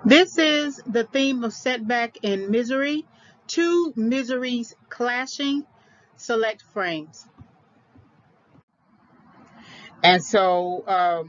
This is the theme of setback and misery. Two miseries clashing. Select frames. And so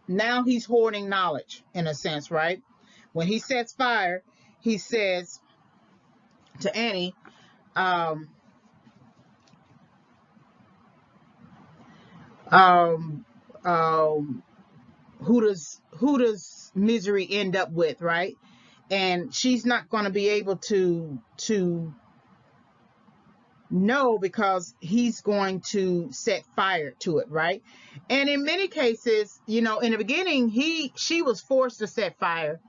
now he's hoarding knowledge in a sense, right? When he sets fire, he says to Annie, um, um, um, who does misery end up with, right? And she's not going to be able to know because he's going to set fire to it, right? And in many cases, in the beginning, she was forced to set fire.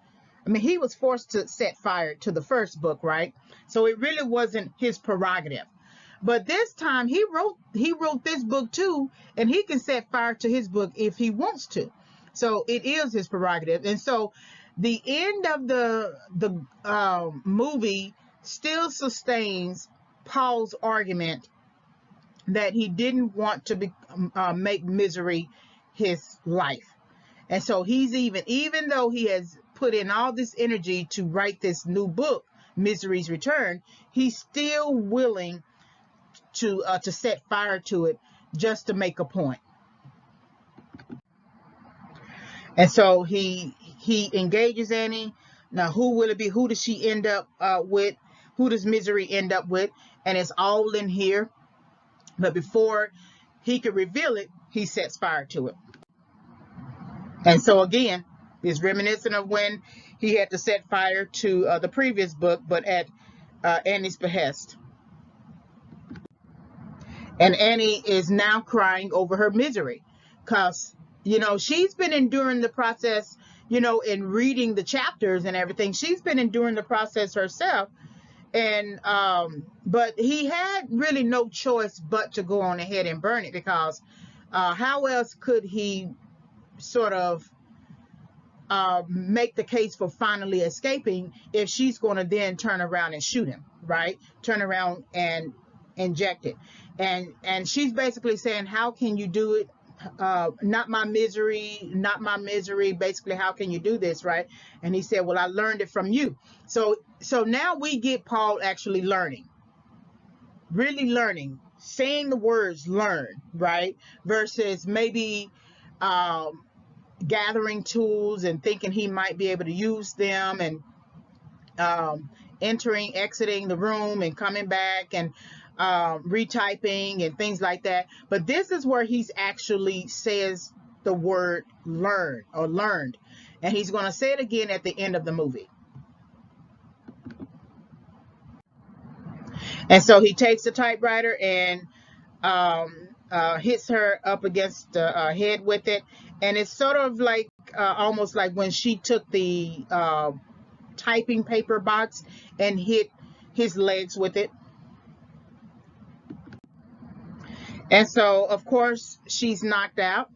I mean, he was forced to set fire to the first book, right? So it really wasn't his prerogative. But this time he wrote this book too, and he can set fire to his book if he wants to. So it is his prerogative. And so the end of the movie still sustains Paul's argument that he didn't want to make misery his life. And so he's even though he has put in all this energy to write this new book, Misery's Return, he's still willing to set fire to it just to make a point. And so he engages Annie. Now, who will it be? Who does she end up with? Who does Misery end up with? And it's all in here. But before he could reveal it, he sets fire to it. And so again, it's reminiscent of when he had to set fire to the previous book, but at Annie's behest. And Annie is now crying over her misery because, she's been enduring the process, in reading the chapters and everything. She's been enduring the process herself. And but he had really no choice but to go on ahead and burn it because how else could he sort of make the case for finally escaping if she's going to then turn around and shoot him, right? Turn around and inject it. And she's basically saying, how can you do it? Not my misery, not my misery. Basically, how can you do this, right? And he said, well, I learned it from you. So now we get Paul actually learning, really learning, saying the words learn, right? Versus maybe gathering tools and thinking he might be able to use them and entering, exiting the room and coming back and retyping and things like that. But this is where he's actually says the word learn or learned. And he's going to say it again at the end of the movie. And so he takes the typewriter and hits her up against the head with it. And it's sort of like almost like when she took the typing paper box and hit his legs with it. And so, of course, she's knocked out.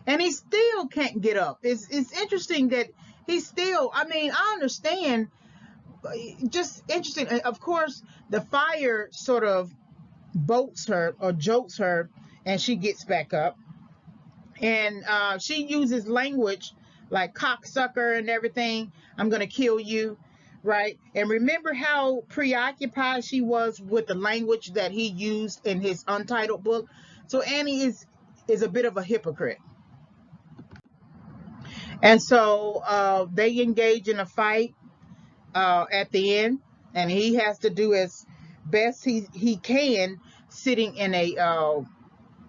And he still can't get up. It's interesting that he's still, I understand, just interesting. Of course, the fire sort of bolts her or jolts her, and she gets back up. And she uses language like cocksucker and everything. I'm going to kill you, right? And remember how preoccupied she was with the language that he used in his untitled book. So Annie is a bit of a hypocrite. And so they engage in a fight at the end, and he has to do as best he can sitting in a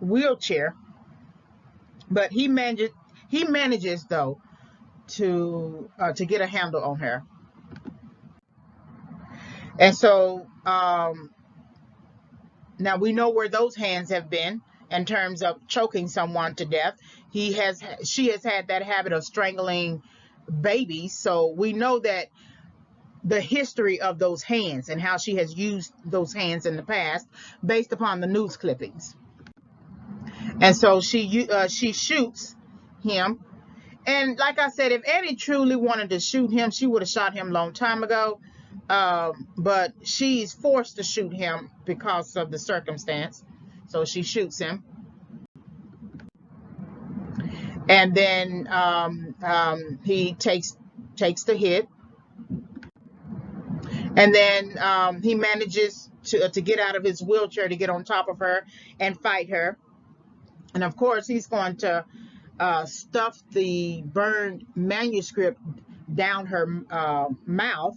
wheelchair. But he manages though to get a handle on her. And so now we know where those hands have been in terms of choking someone to death. She has had that habit of strangling babies, so we know that the history of those hands and how she has used those hands in the past based upon the news clippings. And so she shoots him. And like I said, if Annie truly wanted to shoot him, she would have shot him a long time ago. But she's forced to shoot him because of the circumstance. So she shoots him. And then he takes takes the hit, and then he manages to get out of his wheelchair to get on top of her and fight her. And of course, he's going to stuff the burned manuscript down her mouth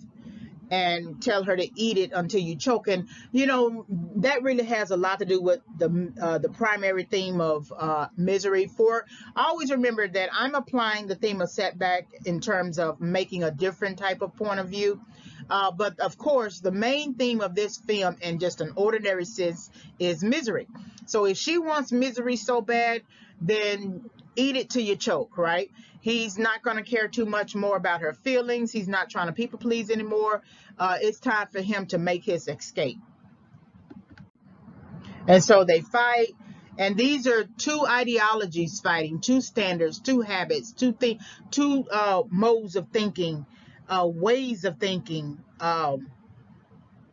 and tell her to eat it until you choke. And that really has a lot to do with the primary theme of misery. For always remember that I'm applying the theme of setback in terms of making a different type of point of view. But of course, the main theme of this film, in just an ordinary sense, is misery. So if she wants misery so bad, then eat it till you choke, right? He's not going to care too much more about her feelings. He's not trying to people please anymore. It's time for him to make his escape. And so they fight. And these are two ideologies fighting, two standards, two habits, two modes of thinking, ways of thinking.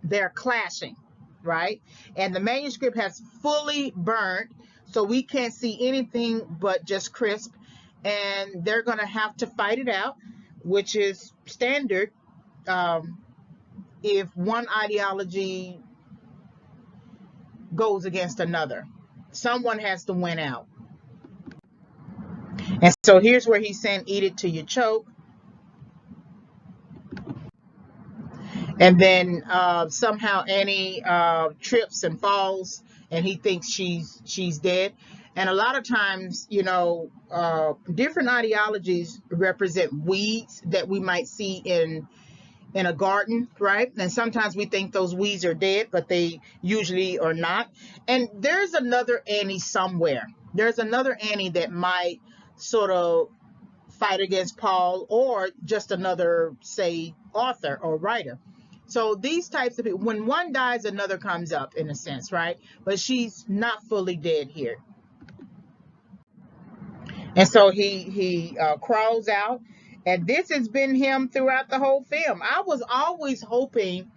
They're clashing, right? And the manuscript has fully burnt, so we can't see anything but just crisp. And they're going to have to fight it out, which is standard. If one ideology goes against another, someone has to win out. And so here's where he's saying, eat it till you choke. And then somehow Annie trips and falls, and he thinks she's dead. And a lot of times, different ideologies represent weeds that we might see in a garden, right? And sometimes we think those weeds are dead, but they usually are not. And there's another Annie somewhere. There's another Annie that might sort of fight against Paul, or just another, say, author or writer. So these types of people, when one dies, another comes up, in a sense, right? But she's not fully dead here. And so he crawls out, and this has been him throughout the whole film. I was always hoping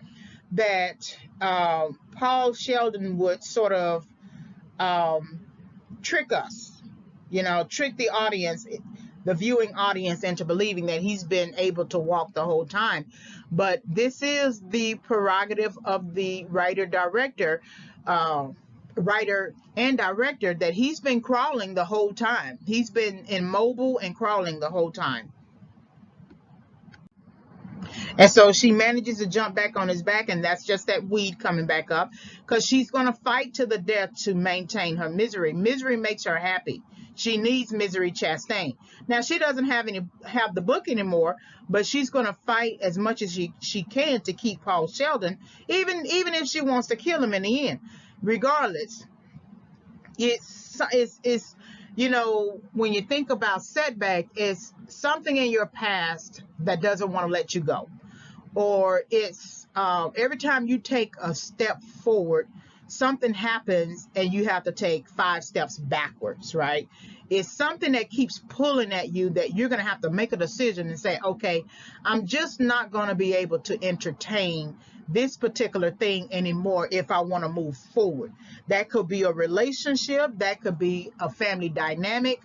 that Paul Sheldon would sort of trick us, trick the audience, the viewing audience, into believing that he's been able to walk the whole time. But this is the prerogative of the writer and director, that he's been crawling the whole time. He's been immobile and crawling the whole time. And so she manages to jump back on his back, and that's just that weed coming back up, because she's going to fight to the death to maintain her misery. Misery makes her happy. She needs misery chastain. Now, she doesn't have the book anymore, but she's going to fight as much as she can to keep Paul Sheldon, even if she wants to kill him in the end. Regardless, it's when you think about setback, it's something in your past that doesn't want to let you go. Or it's every time you take a step forward, something happens and you have to take 5 steps backwards, right? It's something that keeps pulling at you, that you're going to have to make a decision and say, okay, I'm just not going to be able to entertain this particular thing anymore if I want to move forward. That could be a relationship, that could be a family dynamic,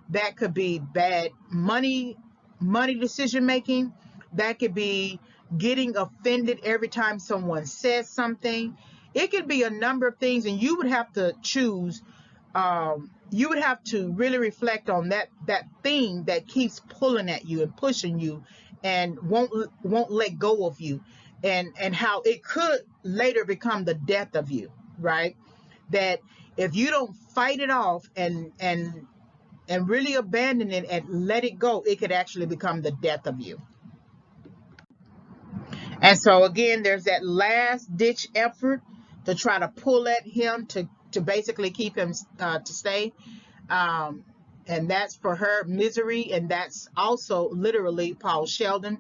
that could be bad money decision making, that could be getting offended every time someone says something. It could be a number of things, and you would have to choose. You would have to really reflect on that thing that keeps pulling at you and pushing you, and won't let go of you, and how it could later become the death of you, right? That if you don't fight it off and really abandon it and let it go, it could actually become the death of you. And so again, there's that last ditch effort to try to pull at him to basically keep him to stay. And that's for her misery, and that's also literally Paul Sheldon.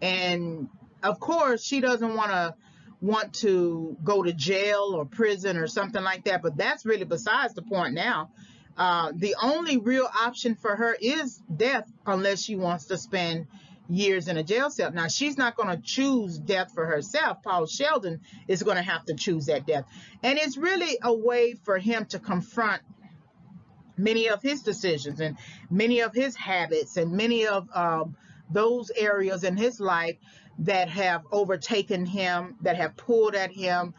And of course, she doesn't want to go to jail or prison or something like that, but that's really besides the point now. The only real option for her is death, unless she wants to spend years in a jail cell. Now, she's not going to choose death for herself. Paul Sheldon is going to have to choose that death. And it's really a way for him to confront many of his decisions and many of his habits and many of those areas in his life that have overtaken him, that have pulled at him.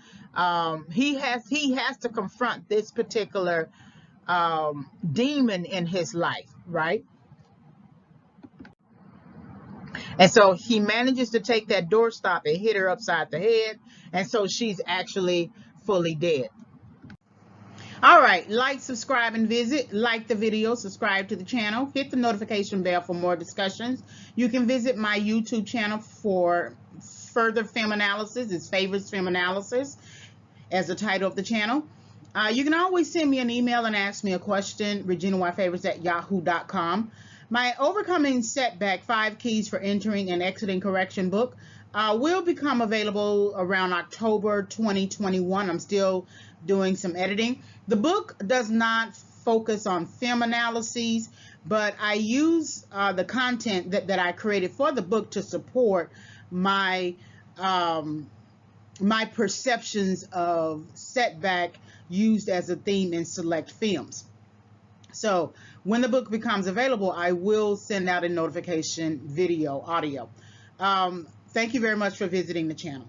He has to confront this particular demon in his life, right? And so he manages to take that doorstop and hit her upside the head, and so she's actually fully dead. All right, like, subscribe, and visit. Like the video, subscribe to the channel, hit the notification bell for more discussions. You can visit my YouTube channel for further film analysis. It's Favorites Film Analysis as the title of the channel. You can always send me an email and ask me a question, reginayfavorites@yahoo.com. My Overcoming Setback, 5 Keys for Entering and Exiting Correction book will become available around October 2021. I'm still doing some editing. The book does not focus on film analyses, but I use the content that I created for the book to support my my perceptions of setback used as a theme in select films. So when the book becomes available, I will send out a notification video, audio. Thank you very much for visiting the channel.